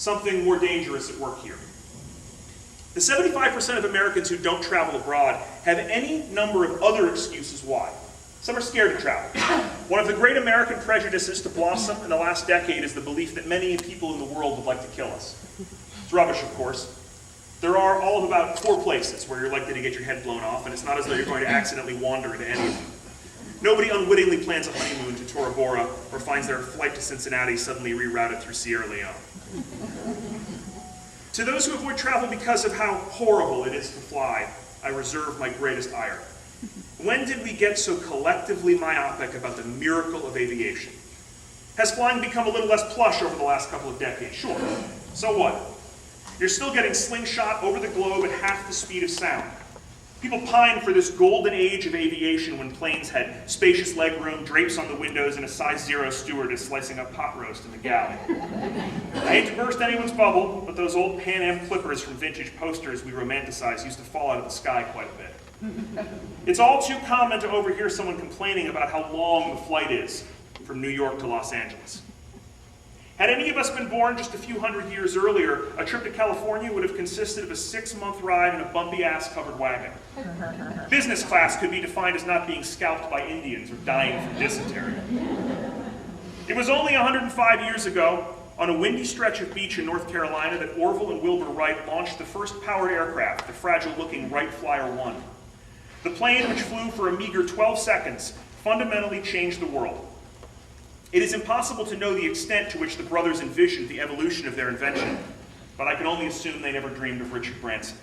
something more dangerous at work here. The 75% of Americans who don't travel abroad have any number of other excuses why. Some are scared to travel. One of the great American prejudices to blossom in the last decade is the belief that many people in the world would like to kill us. It's rubbish, of course. There are all of about 4 places where you're likely to get your head blown off, and it's not as though you're going to accidentally wander into any of them. Nobody unwittingly plans a honeymoon to Tora Bora or finds their flight to Cincinnati suddenly rerouted through Sierra Leone. To those who avoid travel because of how horrible it is to fly, I reserve my greatest ire. When did we get so collectively myopic about the miracle of aviation? Has flying become a little less plush over the last couple of decades? Sure. So what? You're still getting slingshot over the globe at half the speed of sound. People pine for this golden age of aviation when planes had spacious legroom, drapes on the windows, and a size 0 stewardess slicing up pot roast in the galley. I hate to burst anyone's bubble, but those old Pan Am clippers from vintage posters we romanticize used to fall out of the sky quite a bit. It's all too common to overhear someone complaining about how long the flight is from New York to Los Angeles. Had any of us been born just a few hundred years earlier, a trip to California would have consisted of a 6-month ride in a bumpy-ass covered wagon. Business class could be defined as not being scalped by Indians or dying from dysentery. It was only 105 years ago, on a windy stretch of beach in North Carolina, that Orville and Wilbur Wright launched the first powered aircraft, the fragile-looking Wright Flyer 1. The plane, which flew for a meager 12 seconds, fundamentally changed the world. It is impossible to know the extent to which the brothers envisioned the evolution of their invention, but I can only assume they never dreamed of Richard Branson.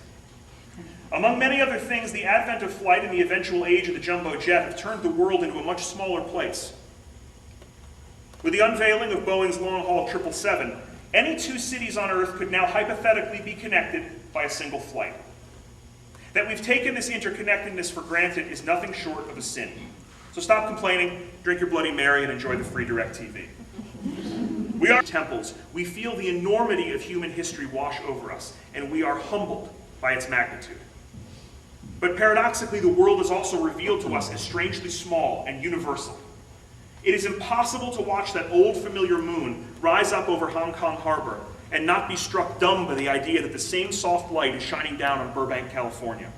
Among many other things, the advent of flight and the eventual age of the jumbo jet have turned the world into a much smaller place. With the unveiling of Boeing's long-haul 777, any 2 cities on Earth could now hypothetically be connected by a single flight. That we've taken this interconnectedness for granted is nothing short of a sin. So stop complaining, drink your Bloody Mary, and enjoy the free DirecTV. We are temples. We feel the enormity of human history wash over us, and we are humbled by its magnitude. But paradoxically, the world is also revealed to us as strangely small and universal. It is impossible to watch that old familiar moon rise up over Hong Kong Harbor and not be struck dumb by the idea that the same soft light is shining down on Burbank, California.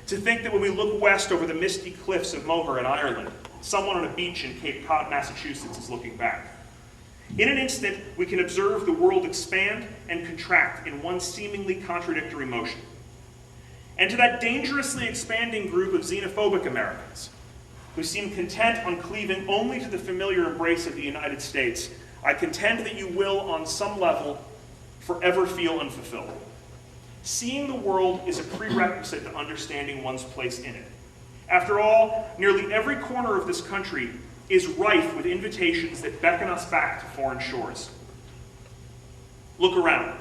To think that when we look west over the misty cliffs of Moher in Ireland, someone on a beach in Cape Cod, Massachusetts is looking back. In an instant, we can observe the world expand and contract in one seemingly contradictory motion. And to that dangerously expanding group of xenophobic Americans, who seem content on cleaving only to the familiar embrace of the United States, I contend that you will, on some level, forever feel unfulfilled. Seeing the world is a prerequisite to understanding one's place in it. After all, nearly every corner of this country is rife with invitations that beckon us back to foreign shores. Look around.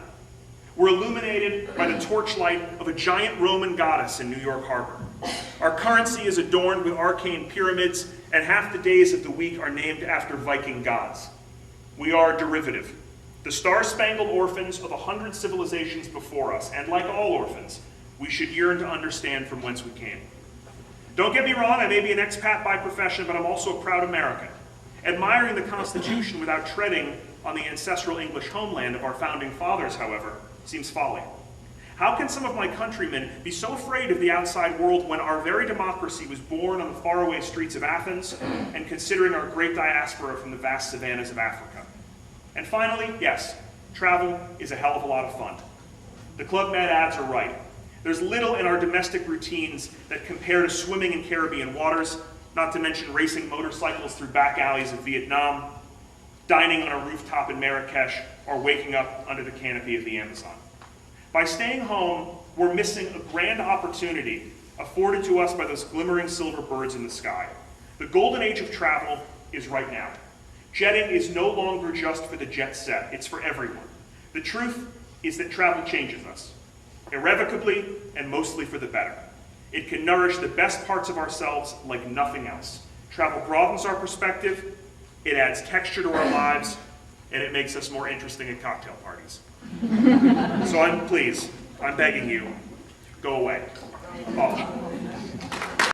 We're illuminated by the torchlight of a giant Roman goddess in New York Harbor. Our currency is adorned with arcane pyramids, and half the days of the week are named after Viking gods. We are derivative, the star-spangled orphans of 100 civilizations before us, and like all orphans, we should yearn to understand from whence we came. Don't get me wrong, I may be an expat by profession, but I'm also a proud American. Admiring the Constitution without treading on the ancestral English homeland of our founding fathers, however, seems folly. How can some of my countrymen be so afraid of the outside world when our very democracy was born on the faraway streets of Athens and considering our great diaspora from the vast savannas of Africa? And finally, yes, travel is a hell of a lot of fun. The Club Med ads are right. There's little in our domestic routines that compare to swimming in Caribbean waters, not to mention racing motorcycles through back alleys of Vietnam, dining on a rooftop in Marrakesh, or waking up under the canopy of the Amazon. By staying home, we're missing a grand opportunity afforded to us by those glimmering silver birds in the sky. The golden age of travel is right now. Jetting is no longer just for the jet set, it's for everyone. The truth is that travel changes us, irrevocably and mostly for the better. It can nourish the best parts of ourselves like nothing else. Travel broadens our perspective, it adds texture to our lives, and it makes us more interesting at cocktail parties. So I'm begging you, go away. Off.